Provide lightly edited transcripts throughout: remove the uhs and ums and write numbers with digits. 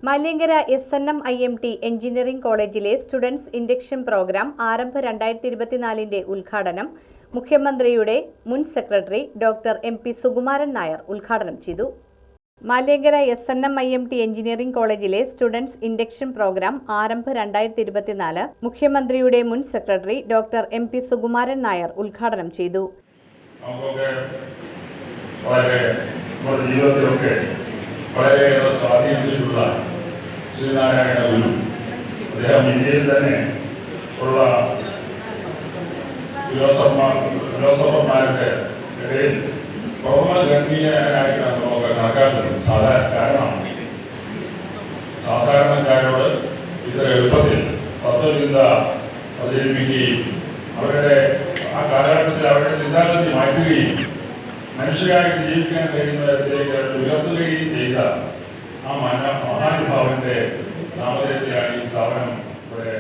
മലയങ്കര SNM-IMT engineering കോളേജിലെ students induction programme ആരംഭ 2024 ഉദ്ഘാടനം മുഖ്യമന്ത്രിയുടെ മുൻ secretary doctor MP Sukumaran Nair ഉദ്ഘാടനം ചെയ്തു. മലയങ്കര SNM-IMT എഞ്ചിനീയറിംഗ് കോളേജിലെ സ്റ്റുഡൻസ് ഇൻഡക്ഷൻ പ്രോഗ്രാം ആരംഭ 2024 മുഖ്യമന്ത്രിയുടെ മുൻ secretary doctor MP Sukumaran Nair ഉദ്ഘാടനം ചെയ്തു. വളരെയേറെ സ്വാധീനിച്ചിട്ടുള്ള ശ്രീനാരായണ ഗുരു അദ്ദേഹം ഇന്ത്യയിൽ തന്നെ ഉള്ള ഫിലോസഫർമാരുടെ ഇടയിൽ പ്രഥമഗണ്യനായിട്ടാണ് നമുക്ക് കണക്കാക്കുന്നത്. കാരണം സാധാരണക്കാരോട് ഇത്ര എളുപ്പത്തിൽ തത്വചിന്ത പ്രചരിപ്പിക്കുകയും അവരുടെ ആ കാലഘട്ടത്തിൽ അവരുടെ ചിന്താഗതി മാറ്റുകയും മനുഷ്യരായിട്ട് ജീവിക്കാൻ കഴിയുന്ന തരത്തിലേക്ക് ഉയർത്തുകയും ചെയ്ത ആ മഹാനുഭാവന്റെ നാമധേയത്തിലാണ് ഈ സ്ഥാപനം ഇവിടെ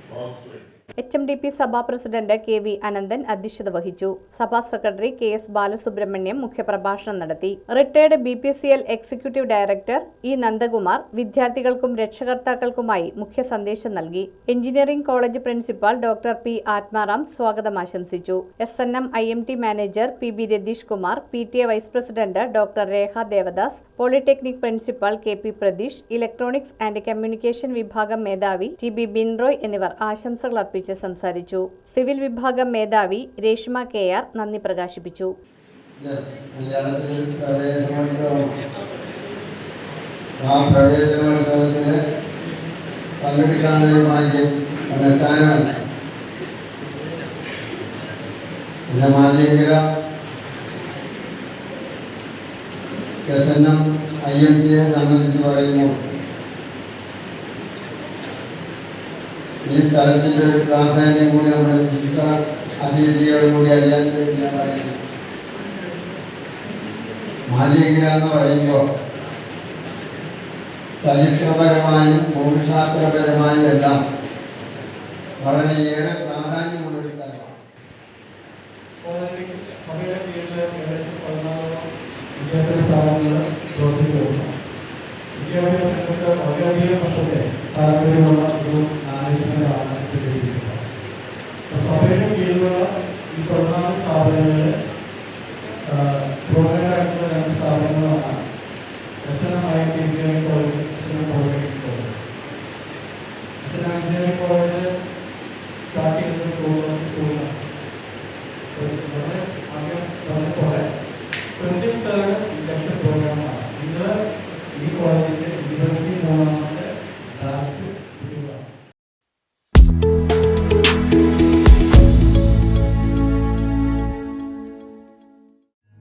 പ്രവർത്തിച്ചത്. HMDP സഭാ പ്രസിഡന്റ് KV അനന്തൻ അധ്യക്ഷത വഹിച്ചു. സഭാ സെക്രട്ടറി KS ബാലസുബ്രഹ്മണ്യം മുഖ്യപ്രഭാഷണം നടത്തി. Retired BPCL executive director E Nandakumar വിദ്യാർത്ഥികൾക്കും രക്ഷകർത്താക്കൾക്കുമായി മുഖ്യ സന്ദേശം നൽകി. Engineering college principal doctor P Atmaram സ്വാഗതം ആശംസിച്ചു. SNM-IMT manager PB Ratheesh Kumar, PTA vice president doctor Rekha Devadas, polytechnic principal KP Pratheesh, electronics and communication വിഭാഗം മേധാവി TB ബിൻറോയ് എന്നിവർ ആശംസകൾ അർപ്പിച്ചു സംസാരിച്ചു. സിവിൽ വിഭാഗം മേധാവി രേഷ്മ KR നന്ദി പ്രകാശിപ്പിച്ചു. SNM-IMT സംബന്ധിച്ച് പറയുമ്പോൾ ഈ സ്ഥലത്തിന്റെ ഒരു പ്രാധാന്യം കൂടി നമ്മുടെ ചിന്ത അതിഥിയോടുകൂടി അറിയാൻ വേണ്ടി ഞാൻ പറയുന്നു. മാലിയങ്കര എന്ന് പറയുമ്പോൾ ചരിത്രപരമായും ഭൂമിശാസ്ത്രപരമായും എല്ലാം വളരെയേറെ പ്രാധാന്യമുള്ളൊരു സ്ഥലമാണ്. സഭയുടെ കീഴിൽ ഏകദേശം 16 വിദ്യാഭ്യാസ സ്ഥാപനങ്ങൾ പ്രവർത്തിച്ചു വരുന്നു. വിദ്യാഭ്യാസ രംഗത്ത് വളരെയധികം വർഷത്തെ താല്പര്യമുള്ള ഒരു മാനേജ്മെന്റാണ് സഭയുടെ കീഴിലുള്ള ഈ 14 സ്ഥാപനങ്ങളിൽ പ്രോഗ്രാമായിട്ടുള്ള 2 സ്ഥാപനങ്ങളാണ് SNM-IMT engineering college, SNM polytechnic college. SNM engineering college start ചെയ്യുന്നത് ആദ്യം പറഞ്ഞ 23rd ഇൻഡക്ഷൻ പ്രോഗ്രാമാണ്. ഇത് ഈ കോളേജിന്റെ 23ാമത്തെ